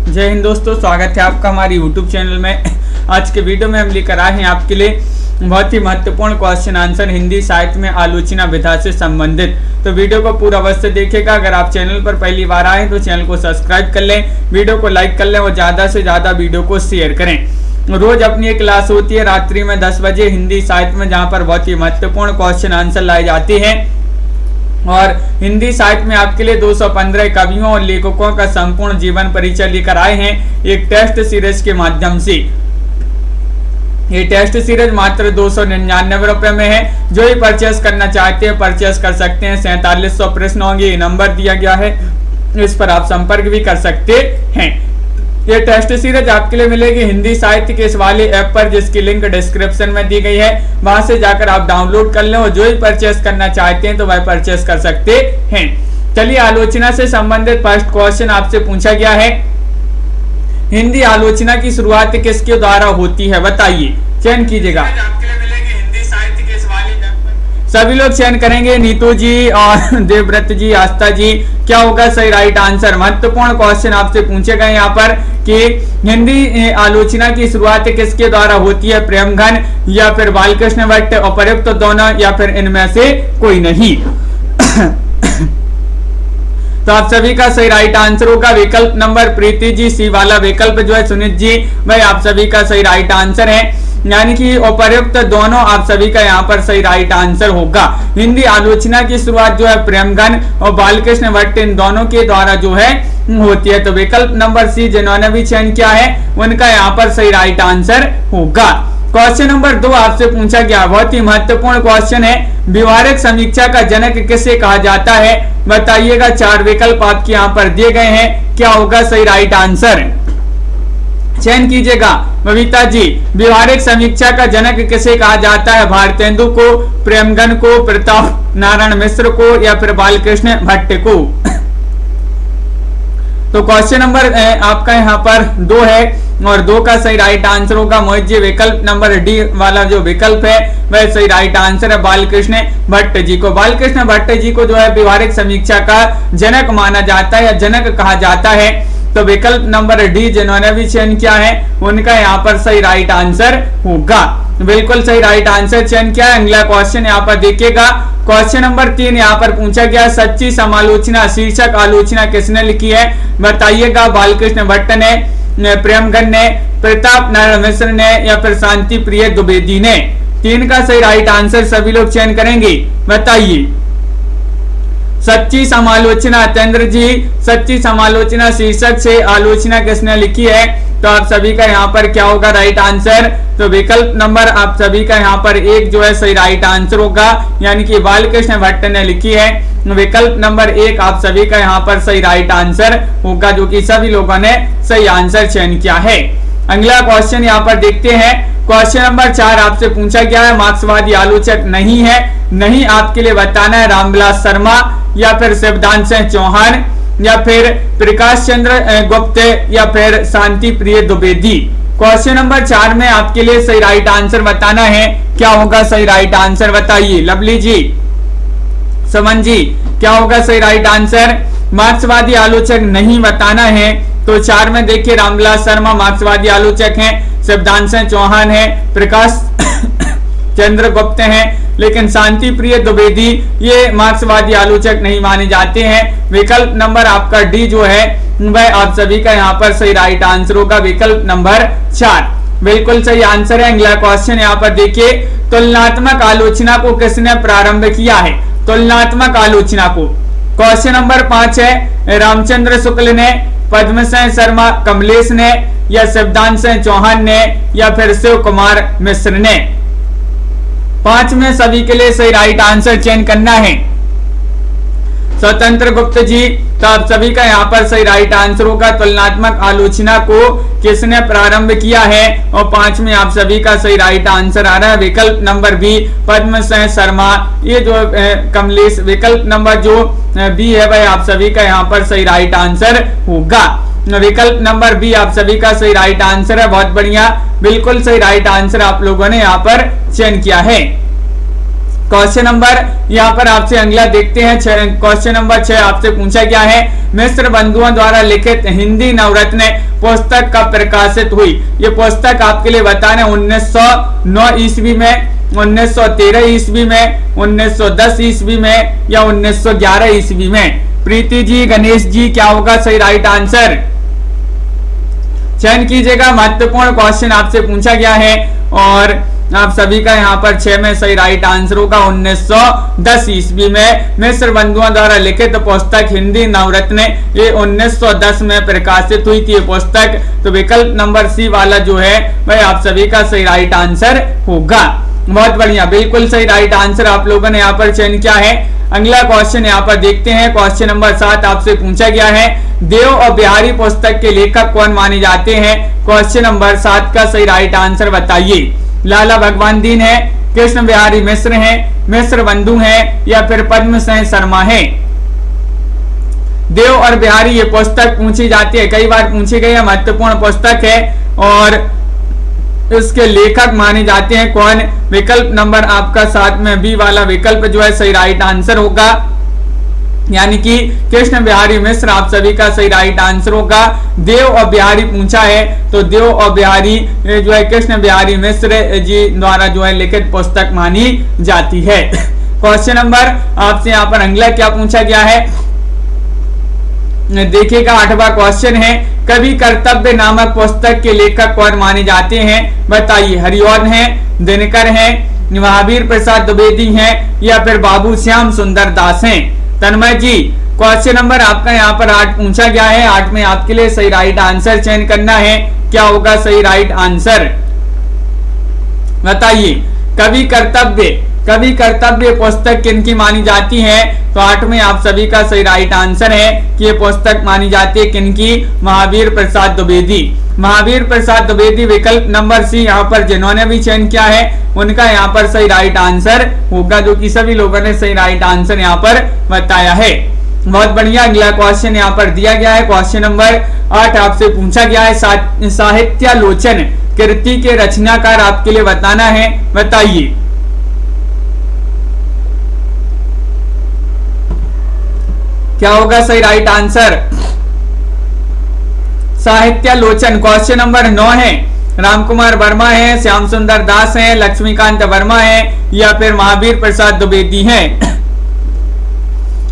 जय हिंद दोस्तों, स्वागत है आपका हमारे YouTube चैनल में। आज के वीडियो में हम लेकर आए हैं आपके लिए बहुत ही महत्वपूर्ण क्वेश्चन आंसर हिंदी साहित्य में आलोचना विधा से संबंधित। तो वीडियो को पूरा अवश्य देखिएगा। अगर आप चैनल पर पहली बार आए तो चैनल को सब्सक्राइब कर लें, वीडियो को लाइक कर लें और ज़्यादा से ज़्यादा वीडियो को शेयर करें। रोज अपनी एक क्लास होती है रात्रि में 10 बजे हिंदी साहित्य में, जहाँ पर बहुत ही महत्वपूर्ण क्वेश्चन आंसर लाए जाते हैं। और हिंदी साहित्य में आपके लिए 215 कवियों और लेखकों का संपूर्ण जीवन परिचय लेकर आए हैं एक टेस्ट सीरीज के माध्यम से। ये टेस्ट सीरीज मात्र 299 रुपए में है। जो ही परचेस करना चाहते हैं परचेस कर सकते हैं। 4700 प्रश्न होंगे, ये नंबर दिया गया है, इस पर आप संपर्क भी कर सकते हैं। ये टेस्ट सीरीज आपके लिए मिलेगी हिंदी साहित्य के इस वाले ऐप पर, जिसकी लिंक डिस्क्रिप्शन में दी गई है। वहां से जाकर आप डाउनलोड कर लें और जो ही परचेस करना चाहते हैं तो वह परचेस कर सकते हैं। चलिए, आलोचना से संबंधित फर्स्ट क्वेश्चन आपसे पूछा गया है, हिंदी आलोचना की शुरुआत किसके द्वारा होती है, बताइए। चयन कीजिएगा। सभी लोग चयन करेंगे, नीतू जी और देवव्रत जी, आस्था जी। क्या होगा सही राइट आंसर? महत्वपूर्ण क्वेश्चन आपसे पूछे गए यहाँ पर कि हिंदी आलोचना की शुरुआत किसके द्वारा होती है, प्रेमघन या फिर बालकृष्ण भट्ट, अपर्युक्त दोनों या फिर इनमें से कोई नहीं। तो आप सभी का सही राइट आंसर होगा विकल्प नंबर प्रीति जी, सी वाला विकल्प जो है सुनीत जी, भाई आप सभी का सही राइट आंसर है। यानी कि उपर्युक्त दोनों आप सभी का यहाँ पर सही राइट आंसर होगा। हिंदी आलोचना की शुरुआत जो है प्रेमघन और बालकृष्ण भट्ट, इन दोनों के द्वारा जो है होती है। तो विकल्प नंबर सी जिन्होंने भी चयन किया है उनका यहाँ पर सही राइट आंसर होगा। क्वेश्चन नंबर 2 आपसे पूछा गया, बहुत ही महत्वपूर्ण क्वेश्चन है, व्यवहारिक समीक्षा का जनक किसे कहा जाता है, बताइएगा। 4 विकल्प आपके यहाँ पर दिए गए हैं, क्या होगा सही राइट आंसर? चयन कीजिएगा। बबीता जी, व्यवहारिक समीक्षा का जनक किसे कहा जाता है, भारतेंदु को, प्रेमघन को, प्रताप नारायण मिश्र को या फिर बालकृष्ण भट्ट को? तो क्वेश्चन नंबर आपका यहाँ पर 2 है और 2 का सही राइट आंसर होगा मोहित जी। विकल्प नंबर डी वाला जो विकल्प है वह सही राइट आंसर है बालकृष्ण भट्ट जी को। बालकृष्ण भट्ट जी को जो है व्यवहारिक समीक्षा का जनक माना जाता है या जनक कहा जाता है। तो विकल्प नंबर डी जिन्होंने भी चयन किया है उनका यहाँ पर सही राइट आंसर होगा। बिल्कुल सही राइट आंसर चयन किया है। अगला क्वेश्चन यहाँ पर देखिएगा, क्वेश्चन नंबर 3 यहाँ पर पूछा गया, सच्ची समालोचना शीर्षक आलोचना किसने लिखी है, बताइएगा। बालकृष्ण भट्ट ने, प्रेमघन ने, प्रताप नारायण मिश्र ने या फिर शांति प्रिय द्विवेदी ने? 3 का सही राइट आंसर सभी लोग चयन करेंगे, बताइए। सच्ची समालोचना, तेंद्र जी, सच्ची समालोचना शीर्षक से आलोचना किसने लिखी है? तो आप सभी का यहाँ पर क्या होगा राइट आंसर? तो विकल्प नंबर आप सभी का यहाँ पर 1 जो है सही राइट आंसर होगा, यानी कि बालकृष्ण भट्ट ने लिखी है। विकल्प नंबर 1 आप सभी का यहाँ पर सही राइट आंसर होगा, जो कि सभी लोगों ने सही आंसर चयन किया है। अगला क्वेश्चन यहाँ पर देखते हैं, क्वेश्चन नंबर 4 आपसे पूछा गया है, मार्क्सवादी आलोचक नहीं है, नहीं आपके लिए बताना है, रामविलास शर्मा या फिर शिवदान सिंह चौहान या फिर प्रकाश चंद्र गुप्त या फिर शांति प्रिय द्विवेदी? क्वेश्चन नंबर 4 में आपके लिए सही राइट आंसर बताना है, क्या होगा सही राइट आंसर, बताइए। लवली जी, समन जी, क्या होगा सही राइट आंसर? मार्क्सवादी आलोचक नहीं बताना है। तो 4 में देखिए, रामविलास शर्मा मार्क्सवादी आलोचक हैं, शिवदान सिंह चौहान है, प्रकाश चंद्र गुप्त हैं, लेकिन शांति प्रिय द्विवेदी ये मार्क्सवादी आलोचक नहीं माने जाते हैं। विकल्प नंबर आपका डी जो है वह आप सभी का यहाँ पर सही राइट आंसर होगा, विकल्प नंबर 4 बिल्कुल सही आंसर है। अगला क्वेश्चन यहाँ पर देखिए, तुलनात्मक आलोचना को किसने प्रारंभ किया है, तुलनात्मक आलोचना को? क्वेश्चन नंबर 5 है, रामचंद्र शुक्ल ने, पद्मसेन शर्मा कमलेश ने या शिवदान सिंह चौहान ने या फिर शिव कुमार मिश्र ने? 5 में सभी के लिए सही राइट आंसर चयन करना है। स्वतंत्र गुप्त जी, तो आप सभी का यहाँ पर सही राइट आंसर होगा, तुलनात्मक आलोचना को किसने प्रारंभ किया है, और 5 में आप सभी का सही राइट आंसर आ रहा है विकल्प नंबर बी, पद्मसेन शर्मा। ये जो कमलेश, विकल्प नंबर जो बी है वह आप सभी का यहाँ पर सही राइट आंसर होगा। विकल्प नंबर बी आप सभी का सही राइट आंसर है, बहुत बढ़िया, बिल्कुल सही राइट आंसर आप लोगों ने यहाँ पर चयन किया है। क्वेश्चन नंबर यहाँ पर आपसे अगला देखते हैं। क्वेश्चन नंबर 6 आपसे पूछा गया है, मिश्र बंधुओं द्वारा लिखित हिंदी नवरत्न पुस्तक कब प्रकाशित हुई? ये पुस्तक आपके लिए बताना 1909 ईस्वी में, 1913 ईस्वी में, 1910 ईस्वी में या 1911 ईस्वी में? प्रीति जी, गणेश जी, क्या होगा सही राइट आंसर? चयन कीजिएगा। महत्वपूर्ण क्वेश्चन आपसे पूछा गया है और आप सभी का यहाँ पर 6 में सही राइट आंसर होगा 1910 ईस्वी में मिस्र बंधुओं द्वारा लिखित पुस्तक हिंदी नवरत्न, ये 1910 में प्रकाशित हुई थी ये पुस्तक। तो विकल्प नंबर सी वाला जो है वह आप सभी का सही राइट आंसर होगा। बहुत बढ़िया, बिल्कुल सही राइट आंसर आप लोगों ने यहाँ पर चयन किया है। अगला क्वेश्चन यहाँ पर देखते हैं। क्वेश्चन नंबर 7 आपसे पूछा गया है, देव और बिहारी पुस्तक के लेखक कौन माने जाते हैं? क्वेश्चन नंबर 7 का सही राइट आंसर बताइए। लाला भगवान दीन है, कृष्ण बिहारी मिश्र हैं, मिश्र बंधु हैं या फिर पद्म सेन शर्मा है? देव और बिहारी ये पुस्तक पूछी जाती है, कई बार पूछी गई है, महत्वपूर्ण पुस्तक है और इसके लेखक माने जाते हैं कौन? विकल्प नंबर आपका 7 में बी वाला विकल्प जो है सही राइट आंसर होगा, यानी कि कृष्ण बिहारी मिश्र आप सभी का सही राइट आंसर होगा। देव और बिहारी पूछा है तो देव और बिहारी जो है कृष्ण बिहारी मिश्र जी द्वारा जो है लिखित पुस्तक मानी जाती है। क्वेश्चन नंबर आपसे यहाँ पर अगला क्या पूछा गया है देखिएगा, 8वां क्वेश्चन है, कवि कर्तव्य नामक पुस्तक के लेखक कौन माने जाते हैं? बताइए। हरिओं है, दिनकर है, महावीर प्रसाद द्विवेदी हैं या फिर बाबू श्याम सुंदर दास हैं? तन्मय जी, क्वेश्चन नंबर आपका यहाँ पर 8 पूछा गया है। 8 में आपके लिए सही राइट आंसर चयन करना है। क्या होगा सही राइट आंसर? बताइए। कवि कर्तव्य पुस्तक किनकी मानी जाती है? तो 8 में आप सभी का सही राइट आंसर है कि ये पुस्तक मानी जाती है किनकी? महावीर प्रसाद द्विवेदी। महावीर प्रसाद द्विवेदी विकल्प नंबर सी यहाँ पर जिन्होंने भी चयन किया है उनका यहाँ पर सही राइट आंसर होगा, जो कि सभी लोगों ने सही राइट आंसर यहाँ पर बताया है। बहुत बढ़िया, अगला क्वेश्चन यहाँ पर दिया गया है। क्वेश्चन नंबर 8 आपसे पूछा गया है, साहित्यालोचन कृति के रचनाकार आपके लिए बताना है। बताइए। क्या होगा सही राइट आंसर? साहित्यालोचन क्वेश्चन नंबर 9 है। राम कुमार वर्मा है, श्याम सुंदर दास है, लक्ष्मीकांत वर्मा है या फिर महावीर प्रसाद द्विवेदी हैं?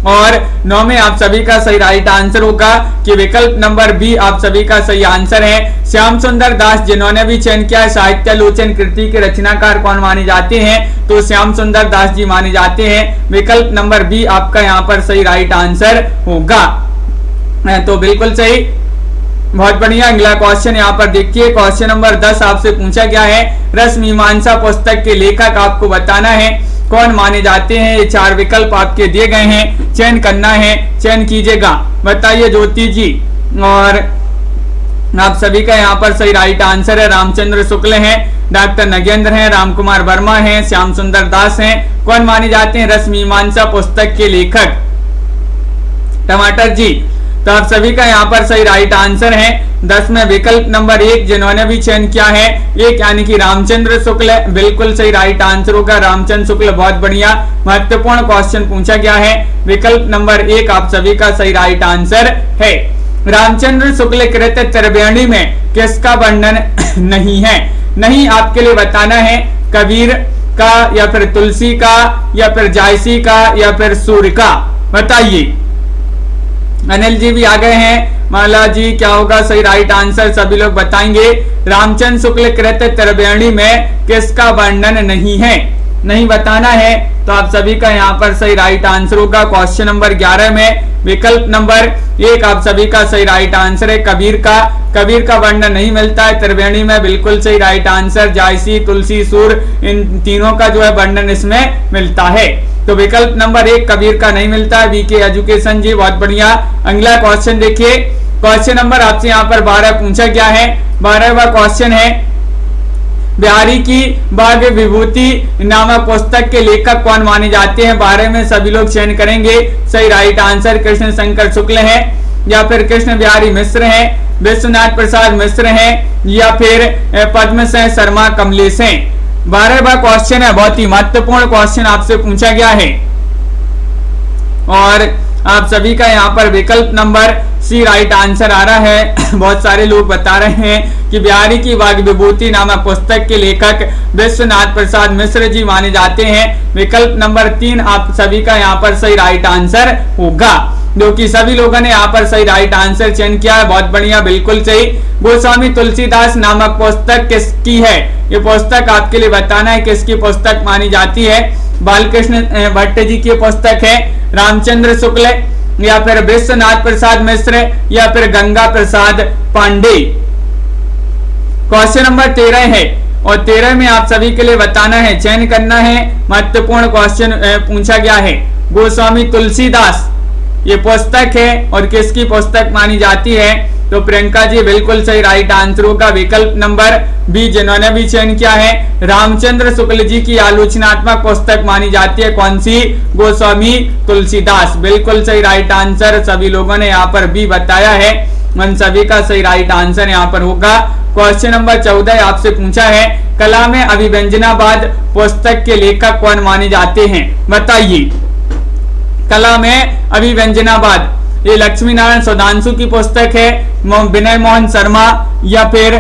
और 9 में आप सभी का सही राइट आंसर होगा कि विकल्प नंबर बी आप सभी का सही आंसर है। श्याम सुंदर दास जिन्होंने भी चयन किया है साहित्यालोचन कृति के रचनाकार कौन माने जाते हैं? तो श्याम सुंदर दास जी माने जाते हैं। विकल्प नंबर बी आपका यहाँ पर सही राइट आंसर होगा। तो बिल्कुल सही, बहुत बढ़िया। अगला क्वेश्चन यहाँ पर देखिए, क्वेश्चन नंबर 10 आपसे पूछा गया है, रस मीमांसा पुस्तक के लेखक आपको बताना है कौन माने जाते हैं। ये 4 विकल्प आपके दिए गए हैं, चयन करना है, चयन कीजिएगा। बताइए ज्योति जी। और आप सभी का यहाँ पर सही राइट आंसर है, रामचंद्र शुक्ल हैं, डॉक्टर नगेंद्र हैं, राम कुमार वर्मा हैं, श्याम सुंदर दास हैं। कौन माने जाते हैं रस मीमांसा पुस्तक के लेखक? टमाटर जी, तो आप सभी का यहाँ पर सही राइट आंसर है 10 में विकल्प नंबर 1 जिन्होंने भी चयन किया है, एक यानी कि रामचंद्र शुक्ल, बिल्कुल सही राइट आंसर होगा रामचंद्र शुक्ल। बहुत बढ़िया, महत्वपूर्ण क्वेश्चन पूछा गया है। विकल्प नंबर 1 आप सभी का सही राइट आंसर है। रामचंद्र शुक्ल कृत त्रिवेणी में किसका वर्णन नहीं है? नहीं आपके लिए बताना है कबीर का या फिर तुलसी का या फिर जायसी का या फिर सूर्य का? बताइए। अनिल जी भी आ गए हैं। माला जी, क्या होगा सही राइट आंसर? सभी लोग बताएंगे। रामचंद्र शुक्ल कृत त्रिवेणी में किसका वर्णन नहीं है? नहीं बताना है तो आप सभी का यहाँ पर सही राइट आंसर होगा क्वेश्चन नंबर 11 में विकल्प नंबर 1 आप सभी का सही राइट आंसर है कबीर का। कबीर का वर्णन नहीं मिलता है त्रिवेणी में, बिल्कुल सही राइट आंसर। जायसी, तुलसी, सूर, इन तीनों का जो है वर्णन इसमें मिलता है। तो विकल्प नंबर 1 कबीर का नहीं मिलता है। वीके एजुकेशन जी, बहुत बढ़िया। अगला क्वेश्चन देखिए, क्वेश्चन नंबर आपसे यहाँ पर 12 पूछा गया है। 12वां क्वेश्चन है, बिहारी की बाग विभूति नामक पुस्तक के लेखक कौन माने जाते हैं? 12 में सभी लोग चयन करेंगे। सही राइट आंसर कृष्ण शंकर शुक्ल है या फिर कृष्ण बिहारी मिश्र हैं, विश्वनाथ प्रसाद मिश्र हैं या फिर पद्म सेन शर्मा कमलेश हैं? 12वां क्वेश्चन है, बहुत ही महत्वपूर्ण क्वेश्चन आपसे पूछा गया है और आप सभी का यहाँ पर विकल्प नंबर सी राइट आंसर आ रहा है। बहुत सारे लोग बता रहे हैं कि बिहारी की वाग विभूति नामक पुस्तक के लेखक विश्वनाथ प्रसाद मिश्र जी माने जाते हैं। विकल्प नंबर 3 आप सभी का यहाँ पर सही राइट आंसर होगा, जो कि सभी लोगों ने यहाँ पर सही राइट आंसर चयन किया है। बहुत बढ़िया, बिल्कुल सही। गोस्वामी तुलसीदास नामक पुस्तक किसकी है? ये पुस्तक आपके लिए बताना है किसकी पुस्तक मानी जाती है। बालकृष्ण भट्ट जी की पुस्तक है, रामचंद्र शुक्ल, या फिर विश्वनाथ प्रसाद मिश्र, या फिर गंगा प्रसाद पांडे। क्वेश्चन नंबर 13 है और 13 में आप सभी के लिए बताना है, चयन करना है। महत्वपूर्ण क्वेश्चन पूछा गया है। गोस्वामी तुलसीदास ये पुस्तक है और किसकी पुस्तक मानी जाती है? तो प्रियंका जी बिल्कुल सही राइट आंसर होगा विकल्प नंबर बी, जिन्होंने भी चयन किया है। रामचंद्र शुक्ल जी की आलोचनात्मक पुस्तक मानी जाती है कौन सी? गोस्वामी तुलसीदास। बिल्कुल सही राइट आंसर सभी लोगों ने यहाँ पर बी बताया है। उन सभी का सही राइट आंसर यहाँ पर होगा। क्वेश्चन नंबर 14 आपसे पूछा है, कला में अभिव्यंजनावाद पुस्तक के लेखक कौन माने जाते हैं? बताइए। कला में अभिव्यंजनावाद ये लक्ष्मी नारायण सुधांशु की पुस्तक है, विनय मोहन शर्मा, या फिर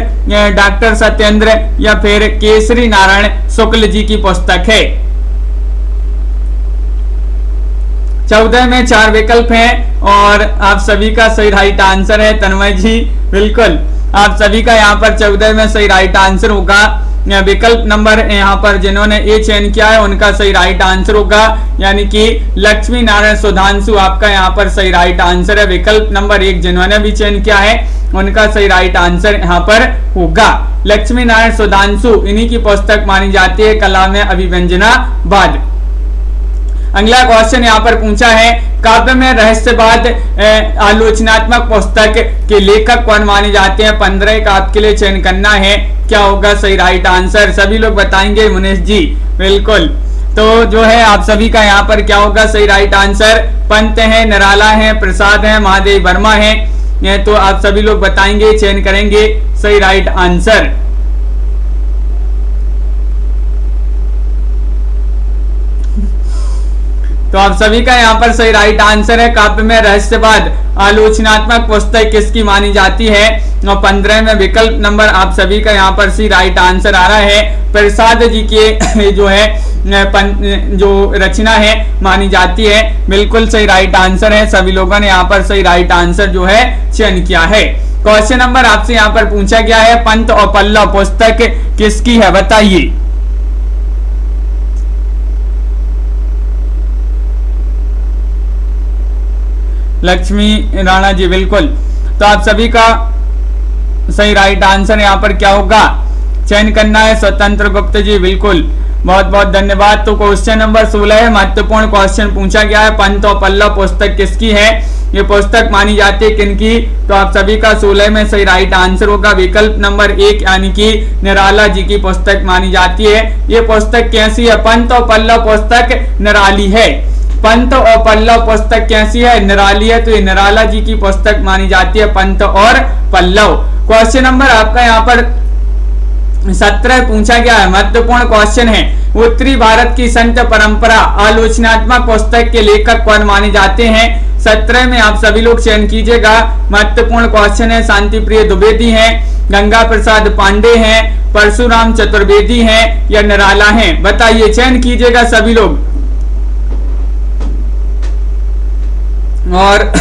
डॉक्टर सत्येंद्र, या फिर केसरी नारायण शुक्ल जी की पुस्तक है। 14 में 4 विकल्प हैं और आप सभी का सही राइट आंसर है। तन्मय जी बिल्कुल आप सभी का यहाँ पर 14 में सही राइट आंसर होगा। विकल्प नंबर यहाँ पर जिन्होंने ए चयन किया है उनका सही राइट आंसर होगा, यानी कि लक्ष्मी नारायण सुधांशु आपका यहाँ पर सही राइट आंसर है। विकल्प नंबर 1 जिन्होंने भी चयन किया है उनका सही राइट आंसर यहाँ पर होगा। लक्ष्मी नारायण सुधांशु, इन्हीं की पुस्तक मानी जाती है कला में अभिव्यंजनावाद। अगला क्वेश्चन यहाँ पर पूछा है, काव्य में रहस्यवाद आलोचनात्मक पुस्तक के लेखक कौन माने जाते हैं? 15 का आपके लिए चयन करना है। क्या होगा सही राइट आंसर? सभी लोग बताएंगे। मुनीष जी बिल्कुल। तो जो है आप सभी का यहाँ पर क्या होगा सही राइट आंसर? पंत है, निराला है, प्रसाद है, महादेव वर्मा है। तो आप सभी लोग बताएंगे, चयन करेंगे सही राइट आंसर। तो आप सभी का यहाँ पर सही राइट आंसर है, काव्य में रहस्यवाद आलोचनात्मक पुस्तक किसकी मानी जाती है? और 15 में विकल्प नंबर आप सभी का यहाँ पर सही राइट आंसर आ रहा है, प्रसाद जी के जो है जो रचना है मानी जाती है। बिल्कुल सही राइट आंसर है। सभी लोगों ने यहाँ पर सही राइट आंसर जो है चयन किया है। क्वेश्चन नंबर आपसे यहाँ पर पूछा गया है, पंत और पल्लव पुस्तक किसकी है? बताइए। लक्ष्मी राणा जी बिल्कुल। तो आप सभी का सही राइट आंसर यहाँ पर क्या होगा? चयन करना है स्वतंत्र गुप्त जी बिल्कुल। बहुत बहुत धन्यवाद। तो क्वेश्चन नंबर 16 है, महत्वपूर्ण क्वेश्चन पूछा गया है, पंत और पल्लव पुस्तक किसकी है? ये पुस्तक मानी जाती है किनकी? तो आप सभी का 16 में सही राइट आंसर होगा विकल्प नंबर 1, यानी कि निराला जी की पुस्तक मानी जाती है। ये पुस्तक कैसी है? पंत और पल्लव पुस्तक निराली है। पंत और पल्लव पुस्तक कैसी है? निराली है। तो ये निराला जी की पुस्तक मानी जाती है, पंत और पल्लव। क्वेश्चन नंबर आपका यहाँ पर 17 पूछा गया है, महत्वपूर्ण क्वेश्चन है, उत्तरी भारत की संत परंपरा आलोचनात्मक पुस्तक के लेखक कौन माने जाते हैं? 17 में आप सभी लोग चयन कीजिएगा। महत्वपूर्ण क्वेश्चन है, शांति प्रिय द्विवेदी है, गंगा प्रसाद पांडे हैं, परशुराम चतुर्वेदी हैं, या निराला हैं? बताइए, चयन कीजिएगा सभी लोग। और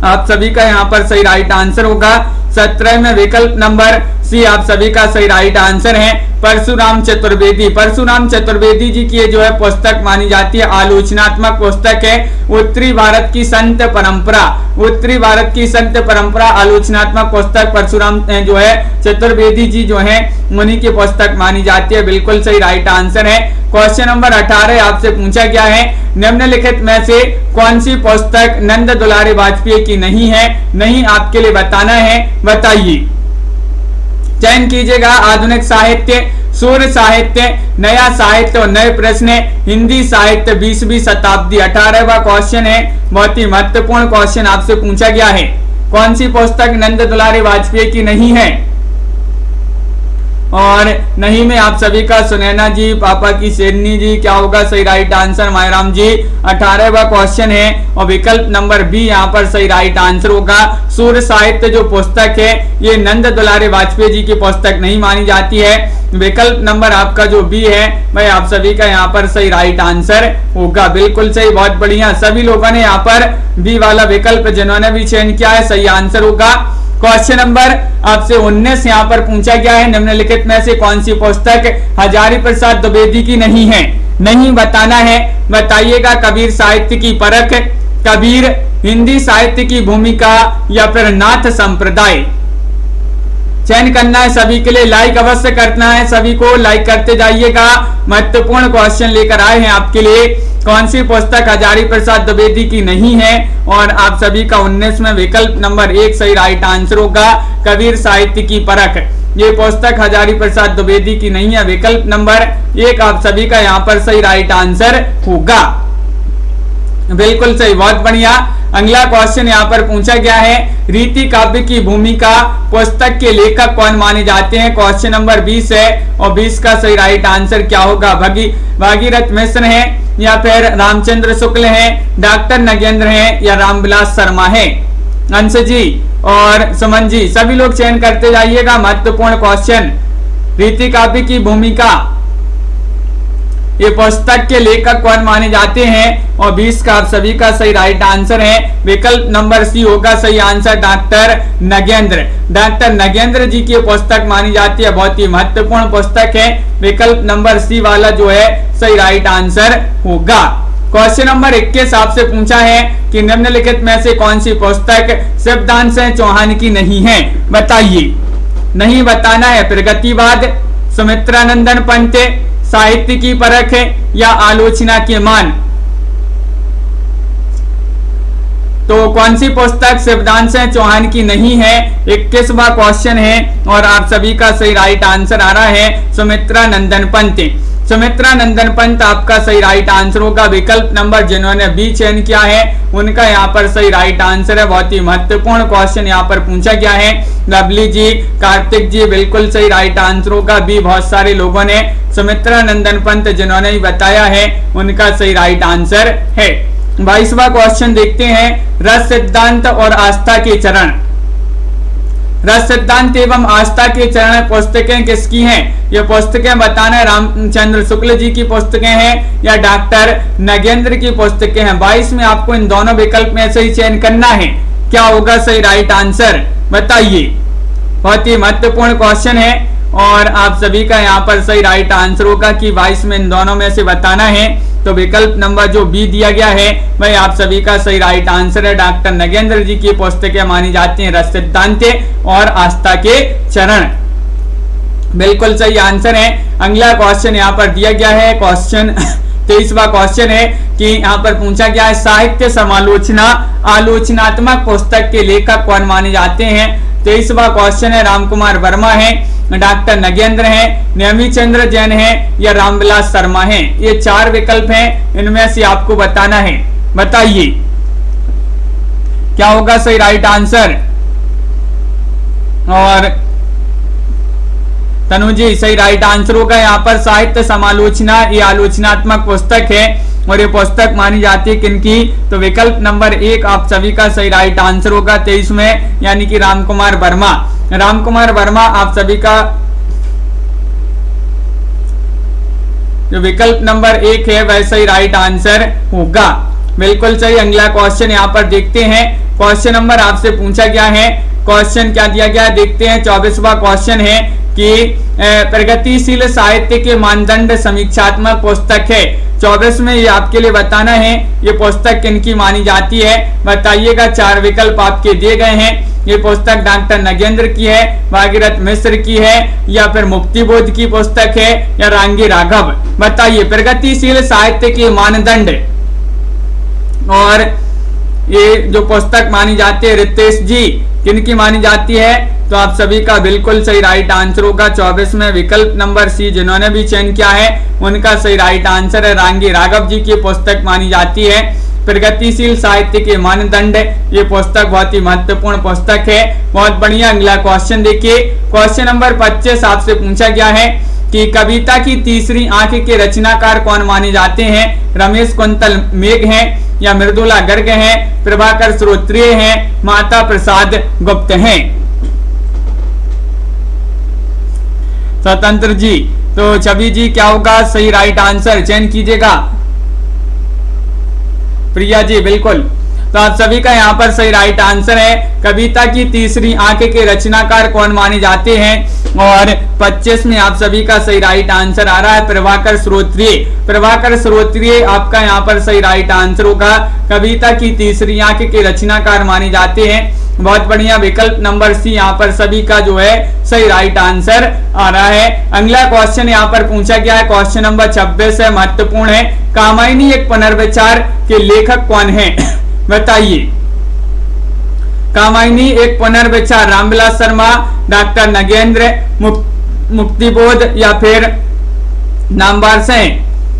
आप सभी का यहाँ पर सही राइट आंसर होगा 17 में विकल्प नंबर सी आप सभी का सही राइट आंसर है, परशुराम चतुर्वेदी। परशुराम चतुर्वेदी जी की जो है पुस्तक मानी जाती है, आलोचनात्मक पुस्तक है, उत्तरी भारत की संत परंपरा। उत्तरी भारत की संत परंपरा आलोचनात्मक पुस्तक परशुराम जो है चतुर्वेदी जी जो है उन्हीं की पुस्तक मानी जाती है। बिल्कुल सही राइट आंसर है। क्वेश्चन नंबर 18 आपसे पूछा गया है, निम्नलिखित में से कौन सी पुस्तक नंद दुलारे वाजपेयी की नहीं है? नहीं आपके लिए बताना है, बताइए। चयन कीजिएगा। आधुनिक साहित्य, सूर्य साहित्य, नया साहित्य और नए प्रश्न, हिंदी साहित्य 20वीं शताब्दी। 18वां क्वेश्चन है, बहुत ही महत्वपूर्ण क्वेश्चन आपसे पूछा गया है, कौन सी पुस्तक नंद दुलारे वाजपेयी की नहीं है? और नहीं में आप सभी का सुनैना जी, पापा की शेरनी जी, क्या होगा सही राइट आंसर मायराम जी। 18वां क्वेश्चन है और विकल्प नंबर बी यहाँ पर सही राइट आंसर होगा। सूर्य साहित्य जो पुस्तक है ये नंद दुलारे वाजपेयी जी की पुस्तक नहीं मानी जाती है। विकल्प नंबर आपका जो बी है भाई आप सभी का यहाँ पर सही राइट आंसर होगा। बिल्कुल सही, बहुत बढ़िया, सभी लोगों ने यहाँ पर बी वाला विकल्प जिन्होंने भी चयन किया है सही आंसर होगा। क्वेश्चन नंबर आपसे 19 यहाँ पर पूछा गया है, निम्नलिखित में से कौन सी पुस्तक हजारी प्रसाद द्विवेदी की नहीं है? नहीं बताना है, बताइएगा। कबीर साहित्य की परख, कबीर, हिंदी साहित्य की भूमिका या फिर नाथ संप्रदाय। चयन करना है सभी के लिए, लाइक अवश्य करना है, सभी को लाइक करते जाइएगा। महत्वपूर्ण क्वेश्चन लेकर आए हैं आपके लिए। कौन सी पुस्तक हजारी प्रसाद द्विवेदी की नहीं है? और आप सभी का 19 में विकल्प नंबर 1 सही राइट आंसर होगा, कबीर साहित्य की परख। ये पुस्तक हजारी प्रसाद द्विवेदी की नहीं है। विकल्प नंबर 1 आप सभी का यहाँ पर सही राइट आंसर होगा। बिल्कुल सही, बहुत बढ़िया। अगला क्वेश्चन यहाँ पर पूछा गया है, रीति काव्य की भूमिका पुस्तक के लेखक कौन माने जाते हैं? क्वेश्चन नंबर 20 है और 20 का सही राइट आंसर क्या होगा? भागीरथ मिश्र है या फिर रामचंद्र शुक्ल है, डॉक्टर नगेंद्र है या रामविलास शर्मा है? अंश जी और सुमन जी सभी लोग चयन करते जाइएगा। महत्वपूर्ण क्वेश्चन, रीति काव्य की भूमिका ये पुस्तक के लेखक कौन माने जाते हैं? और 20 का आप सभी का सही राइट आंसर है। विकल्प नंबर सी होगा सही answer, doctor Nagendra. Doctor Nagendra ji की पुस्तक मानी जाती है, बहुत ही महत्वपूर्ण पुस्तक है। विकल्प नंबर सी वाला जो है सही राइट आंसर होगा। क्वेश्चन नंबर 21 आपसे पूछा है कि निम्नलिखित में से कौन सी पुस्तक शिवदान सिंह चौहान की नहीं है? बताइए। नहीं बताना है, प्रगतिवाद, सुमित्रानंदन पंत, साहित्य की परख है या आलोचना के मान। तो कौन सी पुस्तक शिवदान सिंह चौहान की नहीं है? 21वां क्वेश्चन है और आप सभी का सही राइट आंसर आ रहा है सुमित्रानंदन पंत। सुमित्रानंदन पंत आपका सही राइट आंसर होगा। विकल्प नंबर जिन्होंने बी चयन किया है उनका यहाँ पर सही राइट आंसर है। बहुत ही महत्वपूर्ण क्वेश्चन यहाँ पर पूछा गया है। लवली जी, कार्तिक जी बिल्कुल सही राइट आंसर होगा बी। बहुत सारे लोगों ने सुमित्रानंदन पंत जिन्होंने बताया है उनका सही राइट आंसर है। 22वां क्वेश्चन देखते हैं, रस सिद्धांत और आस्था के चरण। रस सिद्धांत एवं आस्था के चरण पुस्तकें किसकी हैं? ये पुस्तकें बताना है, रामचंद्र शुक्ल जी की पुस्तकें हैं या डॉक्टर नगेंद्र की पुस्तकें हैं। 22 में आपको इन दोनों विकल्प में से ही चयन करना है। क्या होगा सही राइट आंसर? बताइए। बहुत ही महत्वपूर्ण क्वेश्चन है और आप सभी का यहाँ पर सही राइट आंसर होगा कि 22 में इन दोनों में से बताना है। तो विकल्प नंबर जो बी दिया गया है भाई आप सभी का सही राइट आंसर है। डॉक्टर नगेंद्र जी की पुस्तकें मानी जाती हैं रस सिद्धांत और आस्था के चरण। बिल्कुल सही आंसर है। अगला क्वेश्चन यहाँ पर दिया गया है, क्वेश्चन 23वां क्वेश्चन है कि यहाँ पर पूछा गया है, साहित्य समालोचना आलोचनात्मक पुस्तक के लेखक कौन माने जाते हैं? 23वां क्वेश्चन है, रामकुमार वर्मा है, डॉक्टर नगेंद्र है, नेमीचंद्र जैन है या रामविलास शर्मा है। ये 4 विकल्प हैं, इनमें से आपको बताना है। बताइए क्या होगा सही राइट आंसर? और तनु जी सही राइट आंसर होगा यहाँ पर साहित्य समालोचना, ये आलोचनात्मक पुस्तक है और ये पुस्तक मानी जाती है किनकी? तो विकल्प नंबर 1 आप सभी का सही राइट आंसर होगा 23 में, यानी कि रामकुमार वर्मा। रामकुमार वर्मा आप सभी का जो विकल्प नंबर 1 है वह सही राइट आंसर होगा। बिल्कुल सही। अगला क्वेश्चन यहाँ पर देखते हैं। क्वेश्चन नंबर आपसे पूछा गया है, क्वेश्चन क्या दिया गया है देखते हैं। 24वां क्वेश्चन है कि प्रगतिशील साहित्य के मानदंड समीक्षात्मक पुस्तक है। 24 में ये आपके लिए बताना है ये पुस्तक किनकी मानी जाती है। बताइएगा। 4 विकल्प आपके दिए गए हैं। ये पुस्तक डॉक्टर नगेंद्र की है, भागीरथ मिश्र की है या फिर मुक्तिबोध की पुस्तक है या रांगी राघव। बताइए। प्रगतिशील साहित्य के मानदंड और ये जो पुस्तक मानी जाती है रितेश जी किनकी मानी जाती है? तो आप सभी का बिल्कुल सही राइट आंसर होगा 24 में विकल्प नंबर सी। जिन्होंने भी चयन किया है उनका सही राइट आंसर है, रांगी राघव जी की पुस्तक मानी जाती है। प्रगतिशील साहित्य के मानदंड, ये पुस्तक बहुत ही महत्वपूर्ण पुस्तक है। बहुत बढ़िया। अगला क्वेश्चन देखिए, क्वेश्चन नंबर 25 आपसे पूछा गया है कि कविता की तीसरी आंख के रचनाकार कौन माने जाते हैं? रमेश कुंतल मेघ हैं या मृदुला गर्ग हैं, प्रभाकर श्रोत्रिय हैं, माता प्रसाद गुप्त हैं? स्वतंत्र जी, तो छवि जी क्या होगा सही राइट आंसर, चयन कीजिएगा। प्रिया जी बिल्कुल, तो आप सभी का यहाँ पर सही राइट आंसर है। कविता की तीसरी आंख के रचनाकार कौन माने जाते हैं? और 25 में आप सभी का सही राइट आंसर आ रहा है प्रभाकर श्रोत्रिय। प्रभाकर श्रोत्रिय आपका यहाँ पर सही राइट आंसर होगा। कविता की तीसरी आंख के रचनाकार माने जाते हैं। बहुत बढ़िया, विकल्प नंबर सी यहाँ पर सभी का जो है सही राइट आंसर आ रहा है। अगला क्वेश्चन यहाँ पर पूछा गया है, क्वेश्चन नंबर 26 है, महत्वपूर्ण है। कामायनी एक पुनर्विचार के लेखक कौन है? बताइए। कामायनी एक पुनर्विचार, रामविलास शर्मा, डॉक्टर नगेंद्र, मुक्तिबोध या फिर नामवार से?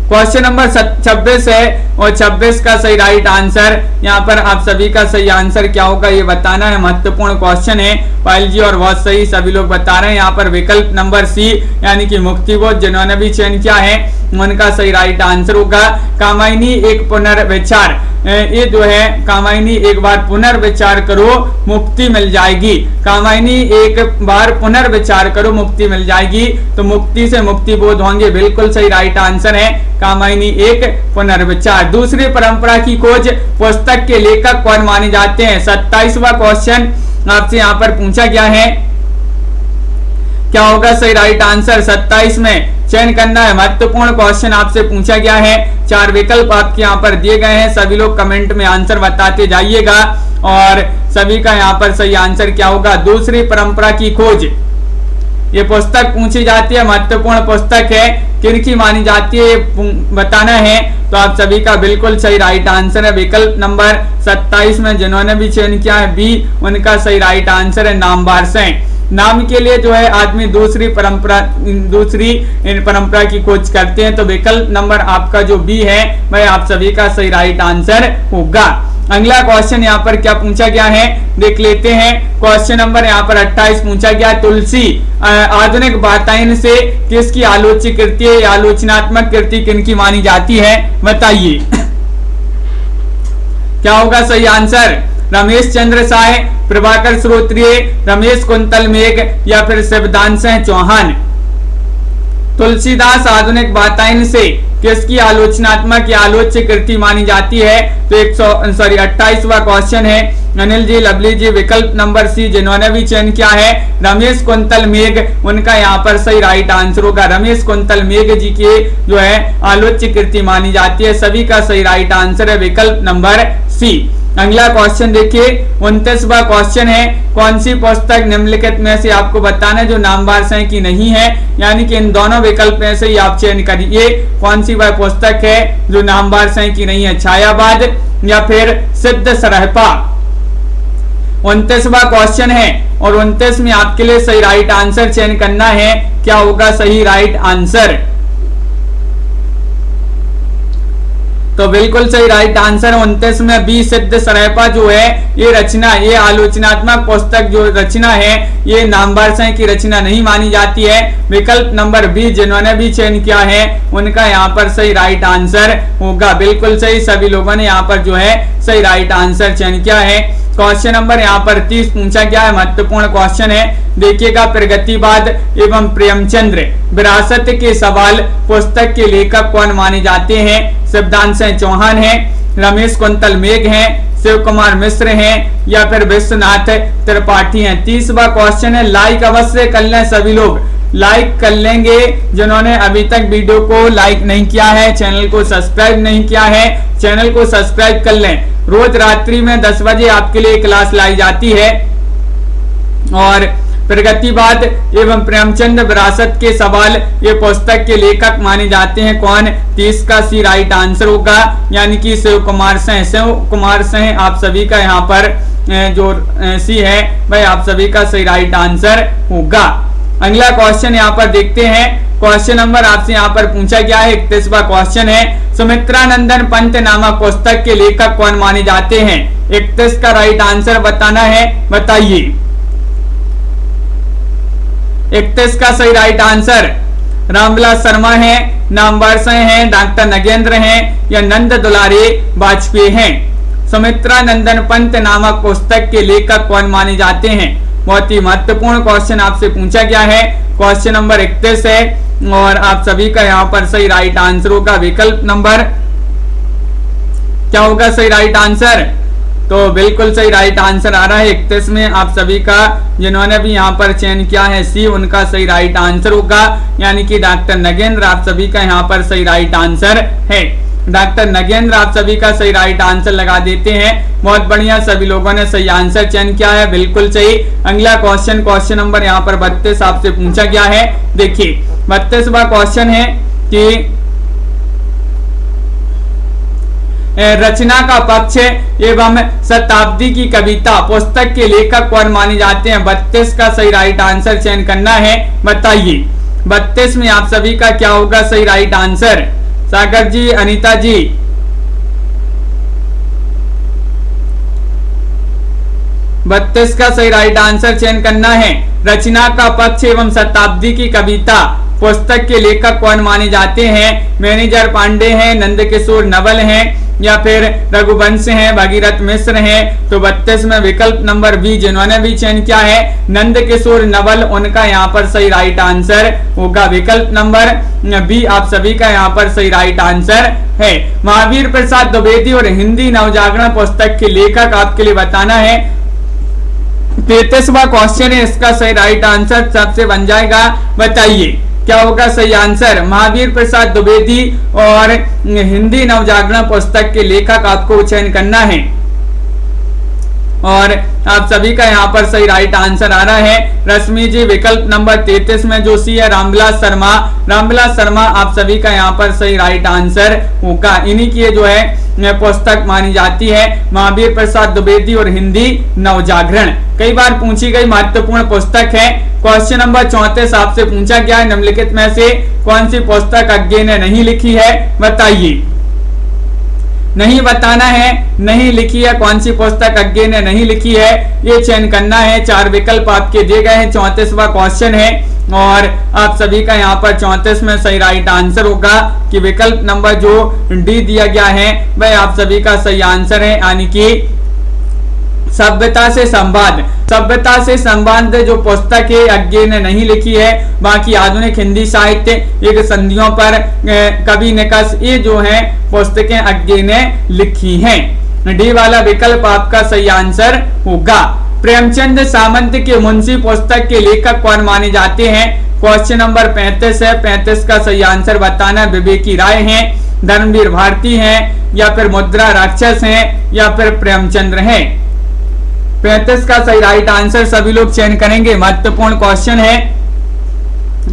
क्वेश्चन नंबर 26 है और 26 का सही राइट आंसर यहाँ पर आप सभी का सही आंसर क्या होगा ये बताना है। महत्वपूर्ण क्वेश्चन है। पायल जी और बहुत सही सभी लोग बता रहे हैं। यहाँ पर विकल्प नंबर सी यानी कि मुक्तिबोध जिन्होंने भी चयन किया है उनका सही राइट आंसर होगा। कामायनी एक पुनर्विचार, ये जो है कामायनी एक बार पुनर्विचार करो मुक्ति मिल जाएगी। कामायनी एक बार पुनर्विचार करो मुक्ति मिल जाएगी, तो मुक्ति से मुक्ति बोध होंगे, बिल्कुल सही राइट आंसर है कामायनी एक पुनर्विचार। दूसरी परंपरा की खोज पुस्तक के लेखक कौन माने जाते हैं? 27वां क्वेश्चन आपसे यहाँ पर पूछा गया है, क्या होगा सही राइट आंसर? 27 में चयन करना है। महत्वपूर्ण क्वेश्चन आपसे पूछा गया है। 4 विकल्प आपके यहाँ पर दिए गए हैं, सभी लोग कमेंट में आंसर बताते जाइएगा और सभी का यहाँ पर सही आंसर क्या होगा? दूसरी परंपरा की खोज, ये पुस्तक पूछी जाती है, महत्वपूर्ण पुस्तक है, किनकी मानी जाती है बताना है। तो आप सभी का बिल्कुल सही राइट आंसर है विकल्प नंबर 27 में जिन्होंने भी चयन किया है बी, उनका सही राइट आंसर है नामवार से। नाम के लिए जो है आदमी दूसरी परंपरा की खोज करते हैं, तो विकल्प नंबर आपका जो बी है वह आप सभी का सही राइट आंसर होगा। अगला क्वेश्चन यहाँ पर क्या पूछा गया है देख लेते हैं। क्वेश्चन नंबर यहाँ पर 28 पूछा गया, तुलसी आधुनिक वातायन से किसकी आलोच्य कृति है? आलोचनात्मक कृति किनकी मानी जाती है? बताइए। क्या होगा सही आंसर? रमेश चंद्र साय, प्रभाकर श्रोत्रिय, रमेश कुंतल मेघ या फिर शिवदान सिंह चौहान? तुलसीदास आधुनिक वातायन से किसकी आलोचनात्मक या आलोच्य कृति मानी जाती है? तो 28वां क्वेश्चन है। अनिल जी, लवली जी, विकल्प नंबर सी जिन्होंने भी चयन किया है रमेश कुंतल मेघ, उनका यहाँ पर सही राइट आंसर होगा। रमेश कुंतल मेघ जी की जो है आलोच्य कृति मानी जाती है, सभी का सही राइट आंसर है विकल्प नंबर सी। अगला क्वेश्चन देखिए, 29वां क्वेश्चन है, कौन सी पुस्तक निम्नलिखित में से आपको बताना है जो नामवार से की नहीं है? यानी कि इन दोनों विकल्प में से ही आप चयन करिए कौन सी वह पुस्तक है जो नामवार से की नहीं है, छायावाद या फिर सिद्ध सरहपा? 29वां क्वेश्चन है और 29 में आपके लिए सही राइट आंसर चयन करना है। क्या होगा सही राइट आंसर? तो बिल्कुल सही राइट आंसर 29 में बी, सिद्ध सरहपा जो है ये रचना, ये आलोचनात्मक पुस्तक जो रचना है ये नामवार से की रचना नहीं मानी जाती है। विकल्प नंबर बी जिन्होंने भी चयन किया है उनका यहाँ पर सही राइट आंसर होगा। बिल्कुल सही, सभी लोगों ने यहाँ पर जो है सही राइट आंसर चयन किया है। क्वेश्चन नंबर यहाँ पर 30 पूछा गया है, महत्वपूर्ण क्वेश्चन है, देखिएगा। प्रगतिवाद एवं प्रेमचंद्र विरासत के सवाल पुस्तक के लेखक कौन माने जाते हैं? शिवदान सिंह चौहान है, रमेश कुंतल मेघ हैं, शिव कुमार मिश्र हैं या फिर विश्वनाथ त्रिपाठी हैं? 30वां क्वेश्चन है, लाइक अवश्य कर लें, सभी लोग लाइक कर लेंगे। जिन्होंने अभी तक वीडियो को लाइक नहीं किया है, चैनल को सब्सक्राइब नहीं किया है, चैनल को सब्सक्राइब कर लें। रोज रात्रि में 10 बजे आपके लिए क्लास लाई जाती है और प्रगतिवाद एवं प्रेमचंद विरासत के सवाल ये पुस्तक के लेखक माने जाते हैं कौन? 30 का सी राइट आंसर होगा, यानी कि शिव कुमार सिंह। शिव कुमार सिंह आप सभी का यहाँ पर जो सी है वह आप सभी का सही राइट आंसर होगा। अगला क्वेश्चन यहाँ पर देखते हैं। क्वेश्चन नंबर आपसे यहाँ पर पूछा गया है 31वां क्वेश्चन है, सुमित्रानंदन पंत नामक पुस्तक के लेखक कौन माने जाते हैं? 31 का राइट आंसर बताना है, बताइए। 31 का सही राइट आंसर रामविलास शर्मा है, नामवर से हैं, डॉक्टर नगेंद्र हैं या नंद दुलारी वाजपेयी हैं। सुमित्रानंदन पंत नामक पुस्तक के लेखक कौन माने जाते हैं? बहुत ही महत्वपूर्ण क्वेश्चन आपसे पूछा गया है। क्वेश्चन नंबर 31 है और आप सभी का यहाँ पर सही राइट आंसर होगा विकल्प नंबर, क्या होगा सही राइट आंसर? तो बिल्कुल सही राइट आंसर आ रहा है 31 में आप सभी का, जिन्होंने भी यहाँ पर चयन किया है सी, उनका सही राइट आंसर होगा, यानी कि डॉक्टर नगेंद्र आप सभी का यहाँ पर सही राइट आंसर है। डॉक्टर नगेंद्र आप सभी का सही राइट आंसर लगा देते हैं। बहुत बढ़िया, सभी लोगों ने सही आंसर चयन किया है, बिल्कुल सही। अगला क्वेश्चन नंबर यहाँ पर 32 आपसे पूछा गया है। देखिए 32वां क्वेश्चन है कि रचना का पक्ष एवं शताब्दी की कविता पुस्तक के लेखक कौन माने जाते हैं? 32 का सही राइट आंसर चयन करना है, बताइए। 32 में आप सभी का क्या होगा सही राइट आंसर? सागर जी, अनीता जी, बत्तीस का सही राइट आंसर चयन करना है। रचना का पक्ष एवं शताब्दी की कविता पुस्तक के लेखक कौन माने जाते हैं? मैनेजर पांडे हैं, नंदकिशोर नवल हैं या फिर रघुवंश हैं, भगीरथ मिश्र हैं। तो 32 में विकल्प नंबर बी, जिन्होंने भी चयन किया है नंदकिशोर नवल, उनका यहाँ पर सही राइट आंसर होगा विकल्प नंबर बी, आप सभी का यहाँ पर सही राइट आंसर है। महावीर प्रसाद द्विवेदी और हिंदी नवजागरण पुस्तक के लेखक आपके लिए बताना है। 33वां क्वेश्चन है, इसका सही राइट आंसर सबसे बन जाएगा, बताइए क्या होगा सही आंसर? महावीर प्रसाद द्विवेदी और हिंदी नवजागरण पुस्तक के लेखक आपको चयन करना है और आप सभी का यहाँ पर सही राइट आंसर आ रहा है। रश्मि जी, विकल्प नंबर 33 में जो सी है रामविलास शर्मा, रामविलास शर्मा आप सभी का यहाँ पर सही राइट आंसर होगा। इन्हीं की जो है पुस्तक मानी जाती है महावीर प्रसाद द्विवेदी और हिंदी नवजागरण। कई बार पूछी गई महत्वपूर्ण पुस्तक है। क्वेश्चन नंबर 34 आपसे पूछा गया है, निम्नलिखित में से कौन सी पुस्तक अज्ञे ने नहीं लिखी है? बताइए। नहीं बताना है, नहीं लिखी है, कौन सी पुस्तक अज्ञे ने नहीं लिखी है, ये चयन करना है। 4 विकल्प आपके दिए गए हैं। 34वां क्वेश्चन है और आप सभी का यहाँ पर 34 में सही राइट आंसर होगा कि विकल्प नंबर जो डी दिया गया है वह आप सभी का सही आंसर है, यानी कि सभ्यता से संवाद। सभ्यता से संवाद जो पुस्तक है अज्ञे ने नहीं लिखी है, बाकी आधुनिक हिंदी साहित्य एक संधियों पर कवि निकष, ये जो है पुस्तकें अज्ञे ने लिखी हैं। डी वाला विकल्प आपका सही आंसर होगा। प्रेमचंद सामंत के मुंशी पुस्तक के लेखक कौन माने जाते हैं? क्वेश्चन नंबर 35 है। 35 का सही आंसर बताना। विवेकी राय हैं, धर्मवीर भारती हैं या फिर मुद्रा राक्षस हैं या फिर प्रेमचंद्र हैं। 35 का सही राइट आंसर सभी लोग चयन करेंगे। महत्वपूर्ण क्वेश्चन है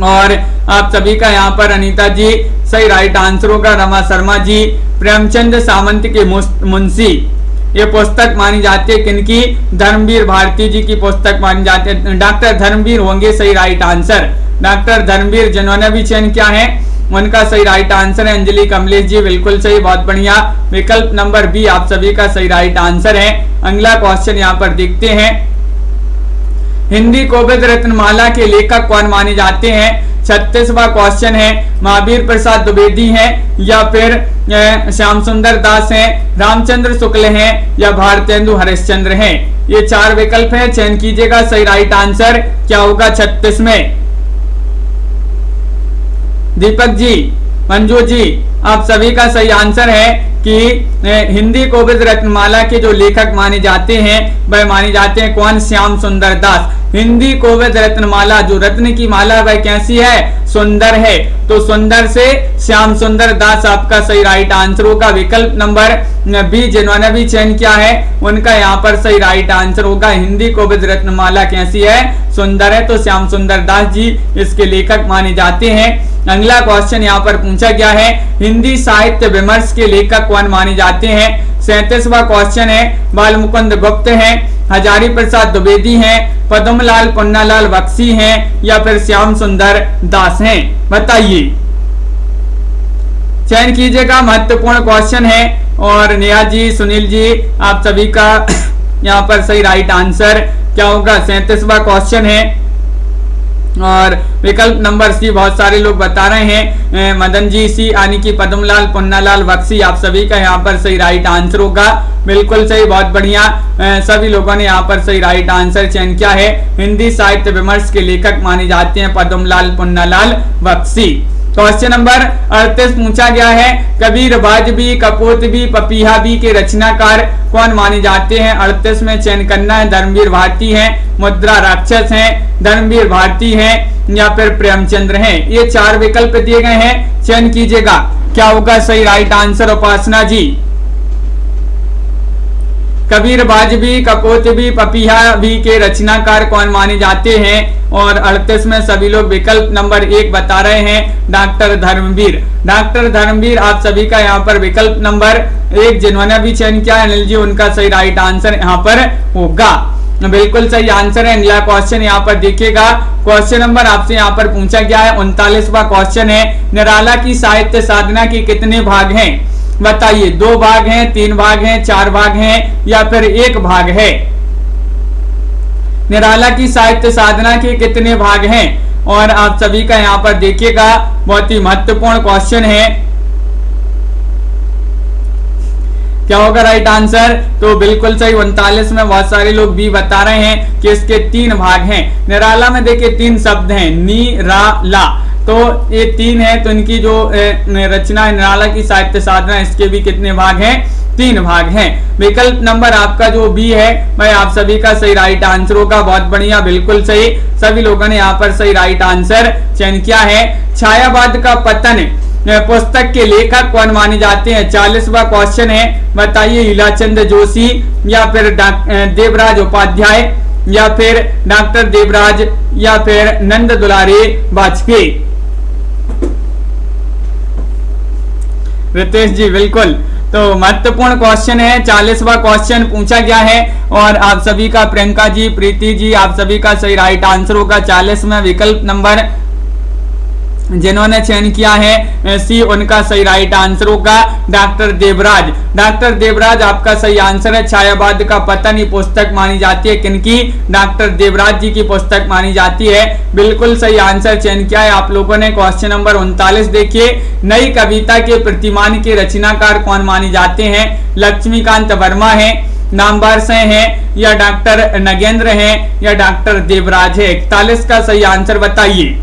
और आप सभी का यहाँ पर अनीता जी सही राइट आंसर होगा। रमा शर्मा जी, प्रेमचंद सामंत के मुंशी ये पुस्तक मानी जाती है किनकी? धर्मवीर भारती जी की पुस्तक मानी जाती है। डॉक्टर धर्मवीर होंगे सही राइट आंसर। डॉक्टर धर्मवीर जिन्होंने भी चयन किया है उनका सही राइट आंसर है। अंजलि कमलेश जी, बिल्कुल सही, बहुत बढ़िया। विकल्प नंबर बी आप सभी का सही राइट आंसर है। अगला क्वेश्चन यहाँ पर देखते हैं, हिंदी कोविद रत्नमाला के लेखक कौन माने जाते हैं? 36वां क्वेश्चन है। महावीर प्रसाद द्विवेदी हैं या फिर श्याम सुंदर दास हैं, रामचंद्र शुक्ल हैं या भारतेंदु हरिश्चंद्र हैं। ये 4 विकल्प हैं, चयन कीजिएगा सही राइट आंसर क्या होगा 36 में। दीपक जी, मंजू जी, आप सभी का सही आंसर है कि हिंदी कोविद रत्नमाला के जो लेखक माने जाते हैं वह माने जाते हैं कौन? श्याम सुंदर दास। हिंदी कोविद रत्नमाला, जो रत्न की माला वह कैसी है? सुंदर है। तो सुंदर से श्याम सुंदर दास आपका सही राइट आंसर होगा। विकल्प नंबर बी जिन्होंने भी चयन किया है उनका यहाँ पर सही राइट आंसर होगा। हिंदी कोविद रत्नमाला कैसी है? सुंदर है, तो श्याम सुंदर दास जी इसके लेखक माने जाते हैं। अगला क्वेश्चन यहाँ पर पूछा गया है, हिंदी साहित्य विमर्श के लेखक कौन माने जाते हैं। 37वां क्वेश्चन है, बालमुकुंद गुप्त हैं, हजारी प्रसाद द्विवेदी हैं, पद्मलाल पन्नालाल बख्शी हैं या फिर श्याम सुंदर दास हैं, बताइए। चयन कीजिएगा, महत्वपूर्ण क्वेश्चन है। और नेहा जी, सुनील जी, आप सभी का यहाँ पर सही राइट आंसर क्या होगा, 37वां क्वेश्चन है। और विकल्प नंबर सी बहुत सारे लोग बता रहे हैं, मदन जी सी यानी कि पद्मलाल पन्नालाल बख्शी, आप सभी का यहाँ पर सही राइट आंसर होगा। बिल्कुल सही, बहुत बढ़िया, सभी लोगों ने यहाँ पर सही राइट आंसर चयन किया है। हिंदी साहित्य विमर्श के लेखक माने जाते हैं पद्मलाल पन्नालाल बख्शी। क्वेश्चन नंबर 38 पूछा गया है, कबीर बाजबी, कपोतबी, पपीहाबी के रचनाकार कौन माने जाते हैं। 38 में चयन करना है, धर्मवीर भारती हैं, मुद्रा राक्षस हैं, धर्मवीर भारती हैं या फिर प्रेमचंद्र हैं। ये 4 विकल्प दिए गए हैं, चयन कीजिएगा क्या होगा सही राइट आंसर। उपासना जी, कबीर बाजबी, कपोतबी, पपीहाबी के रचनाकार कौन माने जाते हैं। और 38 में सभी लोग विकल्प नंबर 1 बता रहे हैं, डॉक्टर धर्मवीर। डॉक्टर धर्मवीर आप सभी का यहाँ पर विकल्प नंबर 1 जिन्होंने भी चयन किया अनिल जी, उनका सही राइट आंसर यहाँ पर होगा। बिल्कुल सही आंसर है। अगला क्वेश्चन यहाँ पर देखिएगा, क्वेश्चन नंबर आपसे यहाँ पर पूछा गया है 39वां क्वेश्चन है, निराला की साहित्य साधना के कितने भाग हैं, बताइए। 2 भाग हैं, 3 भाग हैं, 4 भाग हैं या फिर 1 भाग है। निराला की साहित्य साधना के कितने भाग हैं। और आप सभी का यहाँ पर देखिएगा, बहुत ही महत्वपूर्ण क्वेश्चन है, क्या होगा राइट आंसर। तो बिल्कुल सही, 39 में बहुत सारे लोग भी बता रहे हैं कि इसके 3 भाग हैं। निराला में देखिए 3 शब्द हैं, नी रा ला, तो ये 3 है। तो इनकी जो रचना है निराला की साहित्य साधना, इसके भी कितने भाग हैं, 3 भाग हैं। विकल्प नंबर आपका जो बी है भाई आप सभी का सही राइट आंसर होगा। बहुत बढ़िया, बिल्कुल सही, सभी लोगों ने यहाँ पर सही राइट आंसर चयन किया है। छायावाद का पतन पुस्तक के लेखक कौन माने जाते हैं। 40वां क्वेश्चन है, बताइए। लीलाचंद जोशी या फिर देवराज उपाध्याय या फिर डॉक्टर देवराज या फिर नंद दुलारे वाजपेयी। रितेश जी बिल्कुल, तो महत्वपूर्ण क्वेश्चन है। 40वां क्वेश्चन पूछा गया है और आप सभी का, प्रियंका जी, प्रीति जी, आप सभी का सही राइट आंसर होगा। 40 में विकल्प नंबर जिन्होंने चयन किया है सी, उनका सही राइट आंसर होगा डॉक्टर देवराज। डॉक्टर देवराज आपका सही आंसर है। छायावाद का पतन ही पुस्तक मानी जाती है किनकी, डॉक्टर देवराज जी की पुस्तक मानी जाती है। बिल्कुल सही आंसर चयन किया है आप लोगों ने। क्वेश्चन नंबर 39 देखिए, नई कविता के प्रतिमान के रचनाकार कौन माने जाते हैं। लक्ष्मीकांत वर्मा है, नामवर से हैं या डॉक्टर नगेंद्र हैं या डॉक्टर देवराज है। 41 का सही आंसर बताइए,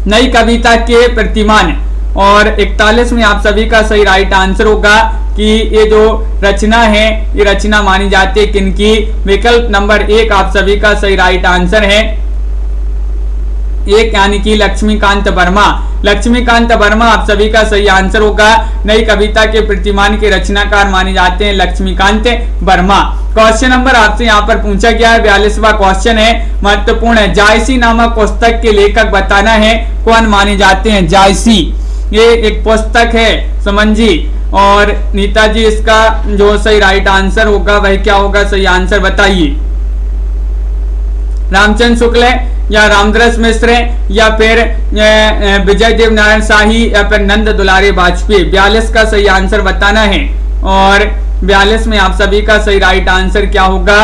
नई कविता के प्रतिमान। और 41 में आप सभी का सही राइट आंसर होगा कि ये जो रचना है ये रचना मानी जाती है किनकी। विकल्प नंबर 1 आप सभी का सही राइट आंसर है, 1 यानी कि लक्ष्मीकांत वर्मा। लक्ष्मीकांत वर्मा आप सभी का सही आंसर होगा। नई कविता के प्रतिमान के रचनाकार माने जाते हैं लक्ष्मीकांत वर्मा। क्वेश्चन नंबर आपसे यहाँ पर पूछा गया है, 42वां क्वेश्चन है, महत्वपूर्ण है। जायसी नामक पुस्तक के लेखक बताना है, कौन माने जाते हैं। जायसी ये एक पुस्तक है, समन जी और नीता जी, इसका जो सही राइट आंसर होगा वह क्या होगा, सही आंसर बताइए। रामचंद्र शुक्ल या रामदरस मिश्र या फिर विजय देव नारायण शाही या फिर नंद दुलारे वाजपेयी। 42 का सही आंसर बताना है और 42 में आप सभी का सही राइट आंसर क्या होगा।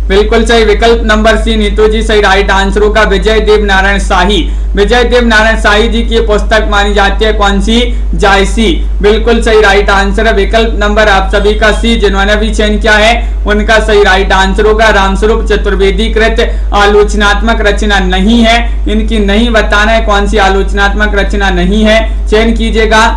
बिल्कुल सही, विकल्प नंबर सी नीतू जी सही राइट आंसर होगा, विजय देव नारायण शाही। विजय देव नारायण शाही जी की पुस्तक मानी जाती है कौन सी, जायसी। बिल्कुल सही राइट आंसर है। विकल्प नंबर आप सभी का सी, जिन्होंने भी चयन किया है उनका सही राइट आंसर होगा। रामस्वरूप चतुर्वेदी कृत आलोचनात्मक रचना नहीं है, इनकी नहीं बताना है कौन सी आलोचनात्मक रचना नहीं है। चयन कीजिएगा,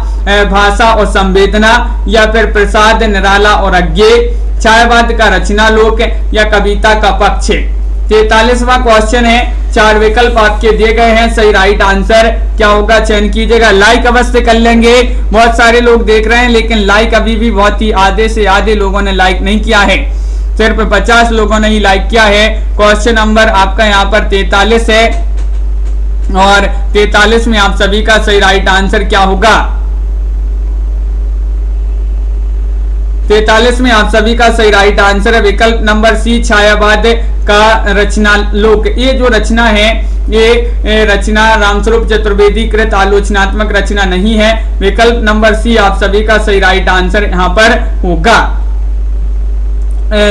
भाषा और संवेदना या फिर प्रसाद, निराला और अज्ञेय, छायावाद का रचना लोक या कविता का पक्ष। 43वां क्वेश्चन है, 4 विकल्प आपके दिए गए हैं, सही राइट आंसर क्या होगा चयन कीजिएगा। लाइक अवश्य कर लेंगे, बहुत सारे लोग देख रहे हैं लेकिन लाइक अभी भी बहुत ही आधे से आधे लोगों ने लाइक नहीं किया है, सिर्फ 50 लोगों ने ही लाइक किया है। क्वेश्चन नंबर आपका यहाँ पर 43 है और 43 में आप सभी का सही राइट आंसर क्या होगा। 43 में आप सभी का सही राइट आंसर है विकल्प नंबर सी, छायावाद का रचना लोक। ये जो रचना है ये रचना रामस्वरूप चतुर्वेदी कृत आलोचनात्मक रचना नहीं है। विकल्प नंबर सी आप सभी का सही राइट आंसर यहाँ पर होगा।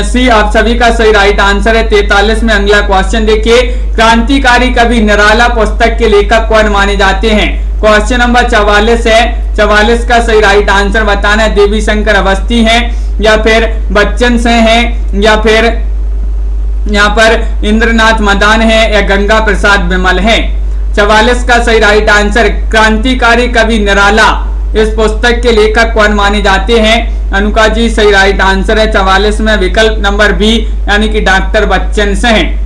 सी आप सभी का सही राइट आंसर है। 43 में अगला क्वेश्चन देखिए, क्रांतिकारी कवि निराला पुस्तक के लेखक कौन माने जाते हैं। क्वेश्चन नंबर 44 है, 44 का सही राइट आंसर बताना है। देवी शंकर अवस्थी हैं या फिर बच्चन से हैं या फिर यहाँ पर इंद्रनाथ मदान है या गंगा प्रसाद विमल है। 44 का सही राइट आंसर, क्रांतिकारी कवि निराला इस पुस्तक के लेखक कौन माने जाते हैं। अनुका जी सही राइट आंसर है 44 में विकल्प नंबर बी यानी कि डॉक्टर बच्चन से हैं।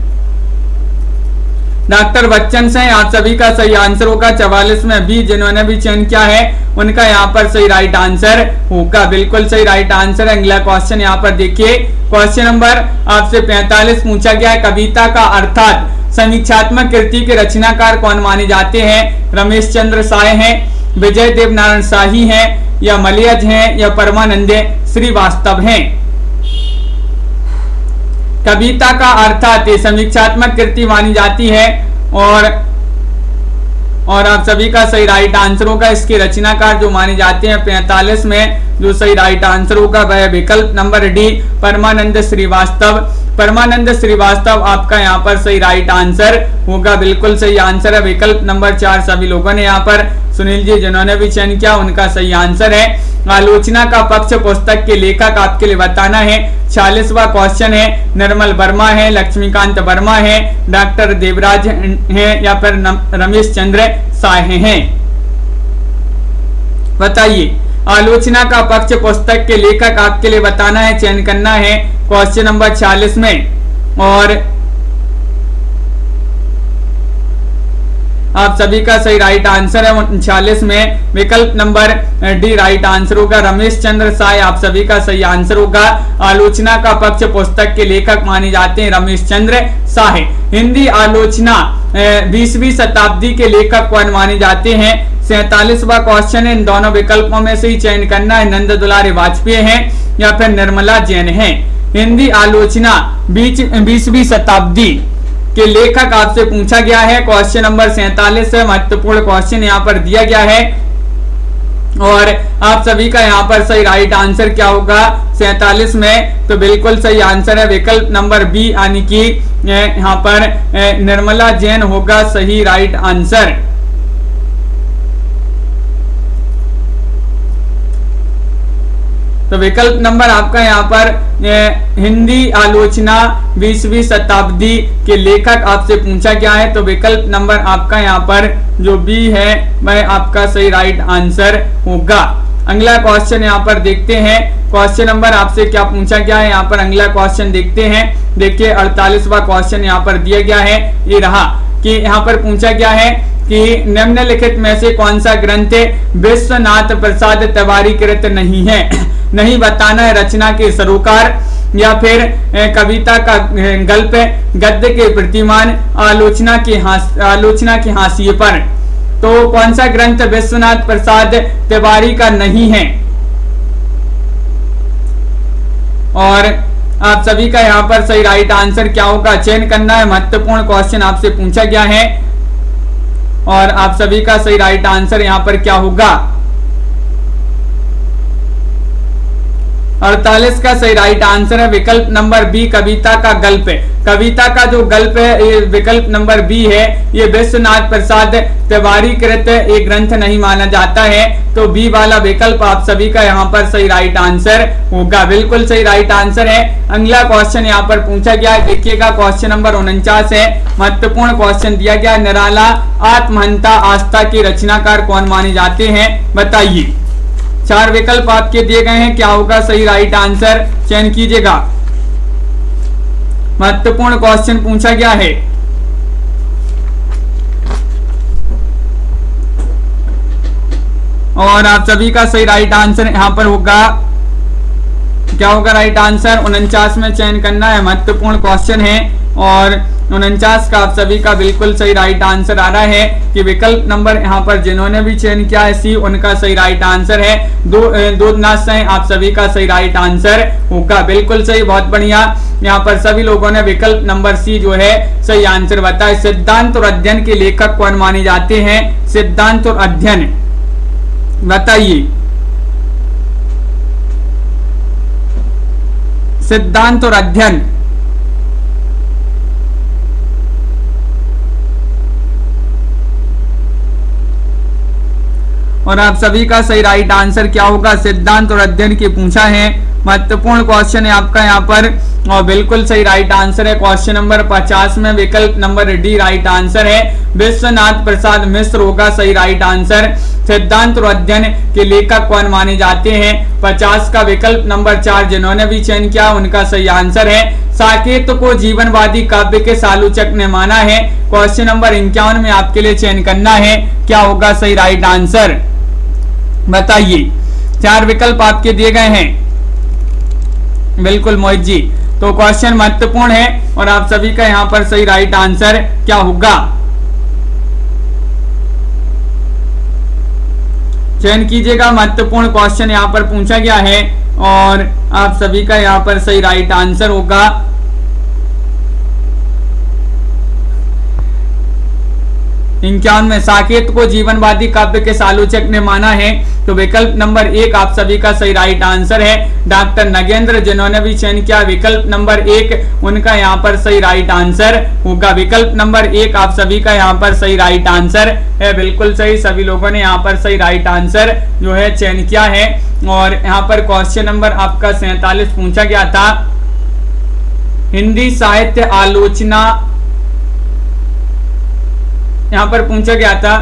डॉक्टर बच्चन से आप सभी का सही आंसर होगा 44 में बी। जिन्होंने भी चयन किया है उनका यहाँ पर सही राइट आंसर होगा, बिल्कुल सही राइट आंसर। अगला क्वेश्चन यहाँ पर देखिए, क्वेश्चन नंबर आपसे 45 पूछा गया है, कविता का अर्थात समीक्षात्मक कृति के रचनाकार कौन माने जाते हैं। रमेश चंद्र साय हैं, विजय देव नारायण शाही हैं या मलयज हैं या परमानंद श्रीवास्तव हैं। कविता का अर्थात समीक्षात्मक कृति मानी जाती है और आप सभी का सही राइट आंसर होगा। इसके रचनाकार जो माने जाते हैं 45 में जो सही राइट आंसर होगा वह विकल्प नंबर डी परमानंद श्रीवास्तव। परमानंद श्रीवास्तव आपका यहाँ पर सही राइट आंसर होगा, बिल्कुल सही आंसर है। विकल्प नंबर 4 सभी लोगों ने यहाँ पर, सुनील जी जिन्होंने भी चयन किया उनका सही आंसर है। आलोचना का पक्ष पुस्तक के लेखक आपके लिए बताना है। 46वां क्वेश्चन है, निर्मल वर्मा है, लक्ष्मीकांत वर्मा है, डॉक्टर देवराज हैं या फिर रमेश चंद्र साय हैं। बताइए, आलोचना का पक्ष पुस्तक के लेखक आपके लिए बताना है, चयन करना है क्वेश्चन नंबर 46 में। और आप सभी का सही राइट आंसर है 39 में विकल्प नंबर डी राइट आंसर होगा। रमेश चंद्र साय आप सभी का सही आंसर होगा। आलोचना का पक्ष पुस्तक के लेखक माने जाते हैं रमेश चंद्र साय। हिंदी आलोचना 20वीं शताब्दी के लेखक कौन माने जाते हैं। 47वां क्वेश्चन है, इन दोनों विकल्पों में से ही चयन करना है। नंद दुलारी वाजपेयी हैं या फिर निर्मला जैन हैं। हिंदी आलोचना 20वीं शताब्दी के लेखक आपसे पूछा गया है। क्वेश्चन नंबर 47 है, महत्वपूर्ण क्वेश्चन यहाँ पर दिया गया है और आप सभी का यहाँ पर सही राइट आंसर क्या होगा 47 में, तो बिल्कुल सही आंसर है विकल्प नंबर बी यानी कि यहाँ पर निर्मला जैन होगा सही राइट आंसर। तो विकल्प नंबर आपका यहाँ पर हिंदी आलोचना 20वीं शताब्दी के लेखक आपसे पूछा गया है, तो विकल्प नंबर आपका यहाँ पर जो बी है वह आपका सही राइट आंसर होगा। अगला क्वेश्चन यहाँ पर देखते हैं, क्वेश्चन नंबर आपसे क्या पूछा गया है। यहाँ पर अगला क्वेश्चन देखते हैं। देखिए 48वां क्वेश्चन यहाँ पर दिया गया है, ये रहा कि यहाँ पर पूछा गया है कि निम्नलिखित में से कौन सा ग्रंथ विश्वनाथ प्रसाद तिवारी कृत नहीं है। नहीं बताना है रचना के सरोकार या फिर कविता का गल्प, गद्य के प्रतिमान, आलोचना के हाशिए पर। तो कौन सा ग्रंथ विश्वनाथ प्रसाद तिवारी का नहीं है। और आप सभी का यहाँ पर सही राइट आंसर क्या होगा चयन करना है। महत्वपूर्ण क्वेश्चन आपसे पूछा गया है और आप सभी का सही राइट आंसर यहाँ पर क्या होगा। 48 का सही राइट आंसर है विकल्प नंबर बी कविता का गल्प। कविता का जो गल्प है ये विकल्प नंबर बी है, ये विश्वनाथ प्रसाद तिवारी कृत एक ग्रंथ नहीं माना जाता है, तो बी वाला विकल्प आप सभी का यहाँ पर सही राइट आंसर होगा, बिल्कुल सही राइट आंसर है। अगला क्वेश्चन यहाँ पर पूछा गया है, देखिएगा क्वेश्चन नंबर 49 है, महत्वपूर्ण क्वेश्चन दिया गया। निराला आत्महंता आस्था के रचनाकार कौन माने जाते हैं, बताइए। 4 विकल्प आपके दिए गए हैं, क्या होगा सही राइट आंसर चयन कीजिएगा। महत्वपूर्ण क्वेश्चन पूछा गया है। और आप सभी का सही राइट आंसर यहाँ पर होगा, क्या होगा राइट आंसर? 49 में चयन करना है, महत्वपूर्ण क्वेश्चन है। और 49 का आप सभी का बिल्कुल सही राइट आंसर आ रहा है कि विकल्प नंबर यहाँ पर जिन्होंने भी चयन किया है सी, उनका सही राइट आंसर है। दो नाश है, आप सभी का सही राइट आंसर होगा, बिल्कुल सही, बहुत बढ़िया। यहाँ पर सभी लोगों ने विकल्प नंबर सी जो है सही आंसर बताया। सिद्धांत और अध्ययन के लेखक कौन माने जाते हैं? सिद्धांत और अध्ययन बताइए। सिद्धांत और अध्ययन, और आप सभी का सही राइट आंसर क्या होगा? सिद्धांत और अध्ययन की पूछा है, महत्वपूर्ण क्वेश्चन है आपका यहाँ पर, और बिल्कुल सही राइट आंसर है। क्वेश्चन नंबर 50 में विकल्प नंबर डी राइट आंसर है। विश्वनाथ प्रसाद मिश्र होगा सही राइट आंसर। सिद्धांत और अध्ययन के लेखक कौन माने जाते हैं? 50 का विकल्प नंबर 4 जिन्होंने भी चयन किया उनका सही आंसर है। साकेत को जीवनवादी काव्य के सालूचक ने माना है। क्वेश्चन नंबर 51 में आपके लिए चयन करना है, क्या होगा सही राइट आंसर बताइए। 4 विकल्प आपके दिए गए हैं, बिल्कुल मोहित जी। तो क्वेश्चन महत्वपूर्ण है और आप सभी का यहाँ पर सही राइट आंसर क्या होगा? चयन कीजिएगा, महत्वपूर्ण क्वेश्चन यहाँ पर पूछा गया है और आप सभी का यहाँ पर सही राइट आंसर होगा। 51 में साकेत को जीवनवादी काव्य के सालोचक ने माना है, तो विकल्प नंबर 1 आप सभी का सही राइट आंसर है। डॉक्टर नगेंद्र जिन्होंने भी चयन किया विकल्प नंबर 1, उनका यहाँ पर सही राइट आंसर होगा। विकल्प नंबर 1 आप सभी का यहाँ पर सही राइट आंसर है, बिल्कुल सही। सभी लोगों ने यहाँ पर सही राइट आंसर जो है चयन किया है। और यहाँ पर क्वेश्चन नंबर आपका 47 पूछा गया था, हिंदी साहित्य आलोचना, यहां पर पूछा गया था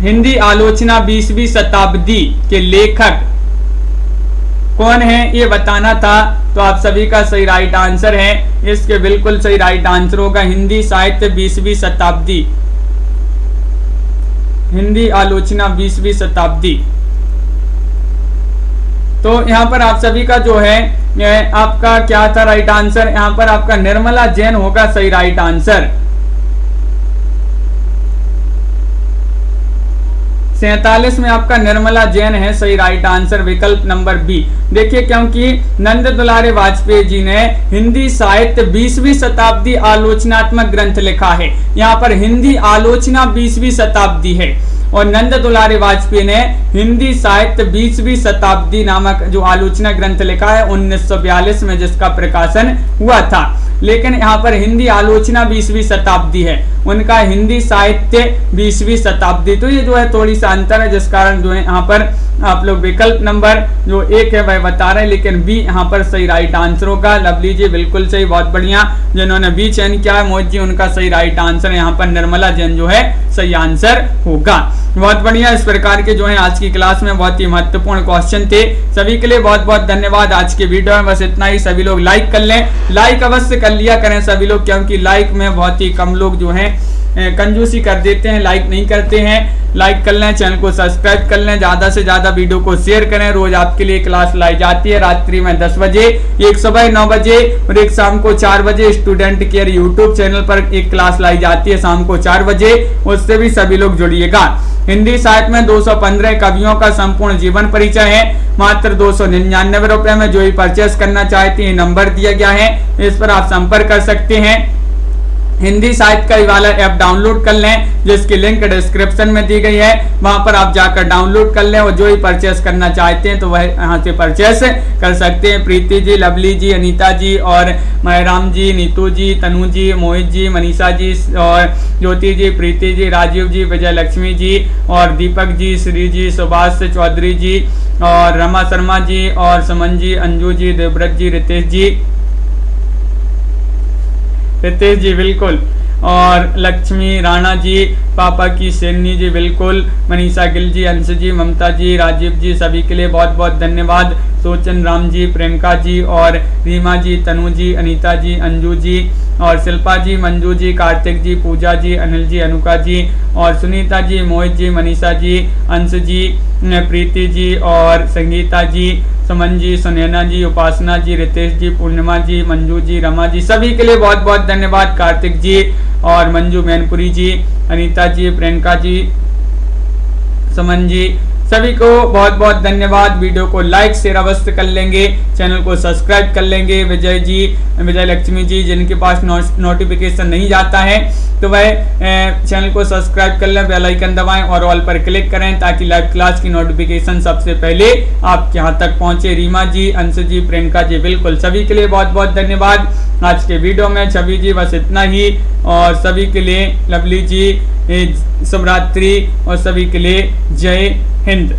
हिंदी आलोचना 20वीं शताब्दी के लेखक कौन है, ये बताना था। तो आप सभी का सही राइट आंसर है, इसके बिल्कुल सही राइट आंसर होगा हिंदी साहित्य 20वीं शताब्दी, हिंदी आलोचना 20वीं शताब्दी। तो यहाँ पर आप सभी का जो है आपका क्या था राइट आंसर? यहाँ पर आपका निर्मला जैन होगा सही राइट आंसर। 47 में आपका निर्मला जैन है सही राइट आंसर, विकल्प नंबर बी। देखिए, क्योंकि नंद दुलारे वाजपेयी जी ने हिंदी साहित्य 20वीं शताब्दी आलोचनात्मक ग्रंथ लिखा है। यहाँ पर हिंदी आलोचना 20वीं शताब्दी है और नंद दुलारे वाजपेयी ने हिंदी साहित्य 20वीं शताब्दी नामक जो आलोचना ग्रंथ लिखा है 1942 में, जिसका प्रकाशन हुआ था। लेकिन यहाँ पर हिंदी आलोचना 20वीं शताब्दी है, उनका हिंदी साहित्य 20वीं शताब्दी। तो ये जो है थोड़ी सा अंतर है, जिस कारण जो है यहाँ पर आप लोग विकल्प नंबर जो 1 है वह बता रहे हैं, लेकिन बी यहाँ पर सही राइट आंसर होगा। लवली जी बिल्कुल सही, बहुत बढ़िया। जिन्होंने बी चयन किया है मोहित जी, उनका सही राइट आंसर यहाँ पर निर्मला जैन जो है सही आंसर होगा। बहुत बढ़िया। इस प्रकार के जो है आज की क्लास में बहुत ही महत्वपूर्ण क्वेश्चन थे। सभी के लिए बहुत बहुत धन्यवाद। आज के वीडियो में बस इतना ही। सभी लोग लाइक कर लें, लाइक अवश्य कर लिया करें सभी लोग, क्योंकि लाइक में बहुत ही कम लोग जो हैं कंजूसी कर देते हैं, लाइक नहीं करते हैं। लाइक कर लें, चैनल को सब्सक्राइब कर लें, ज्यादा से ज्यादा वीडियो को शेयर करें। रोज आपके लिए क्लास लाई जाती है रात्रि में 10 बजे, एक सुबह 9 बजे और एक शाम को 4 बजे। स्टूडेंट केयर यूट्यूब चैनल पर एक क्लास लाई जाती है शाम को 4 बजे, उससे भी सभी लोग जुड़िएगा। हिंदी साहित्य में 215 कवियों का संपूर्ण जीवन परिचय है, मात्र 299 रुपए में। जो ही परचेस करना चाहते हैं नंबर दिया गया है, इस पर आप संपर्क कर सकते हैं। हिंदी साहित्य का वाला ऐप डाउनलोड कर लें, जिसकी लिंक डिस्क्रिप्शन में दी गई है, वहां पर आप जाकर डाउनलोड कर लें और जो ही परचेस करना चाहते हैं तो वह यहाँ से परचेस कर सकते हैं। प्रीति जी, लवली जी, अनीता जी और महराम जी, नीतू जी, तनु जी, मोहित जी, मनीषा जी और ज्योति जी, प्रीति जी, राजीव जी, विजय लक्ष्मी जी और दीपक जी, श्री जी, सुभाष चौधरी जी और रमा शर्मा जी और सुमन जी, अंजू जी, देवव्रत जी, रितेश जी बिल्कुल, और लक्ष्मी राणा जी, पापा की सेनी जी बिल्कुल, मनीषा गिल जी, अंश जी, ममता जी, राजीव जी, सभी के लिए बहुत बहुत धन्यवाद। सोचन राम जी, प्रियंका जी और रीमा जी, तनु जी, अनीता जी, अंजू जी और शिल्पा जी, मंजू जी, कार्तिक जी, पूजा जी, अनिल जी, अनुका जी और सुनीता जी, मोहित जी, मनीषा जी, अंश जी, प्रीति जी और संगीता जी, समन जी, सुनैना जी, उपासना जी, रितेश जी, पूर्णिमा जी, मंजू जी, रमा जी, सभी के लिए बहुत बहुत धन्यवाद। कार्तिक जी और मंजू मैनपुरी जी, अनीता जी, प्रियंका जी, समन जी, सभी को बहुत बहुत धन्यवाद। वीडियो को लाइक शेयर अवश्य कर लेंगे, चैनल को सब्सक्राइब कर लेंगे। विजय जी, विजय लक्ष्मी जी, जिनके पास नोटिफिकेशन नहीं जाता है तो वह चैनल को सब्सक्राइब कर लें, बेल आइकन दबाएं और ऑल पर क्लिक करें ताकि लाइव क्लास की नोटिफिकेशन सबसे पहले आपके यहाँ तक पहुंचे। रीमा जी, अंश जी, प्रियंका जी, बिल्कुल सभी के लिए बहुत बहुत धन्यवाद। आज के वीडियो में छवि जी बस इतना ही और सभी के लिए लवली जी शुभ रात्रि और सभी के लिए जय हिंद।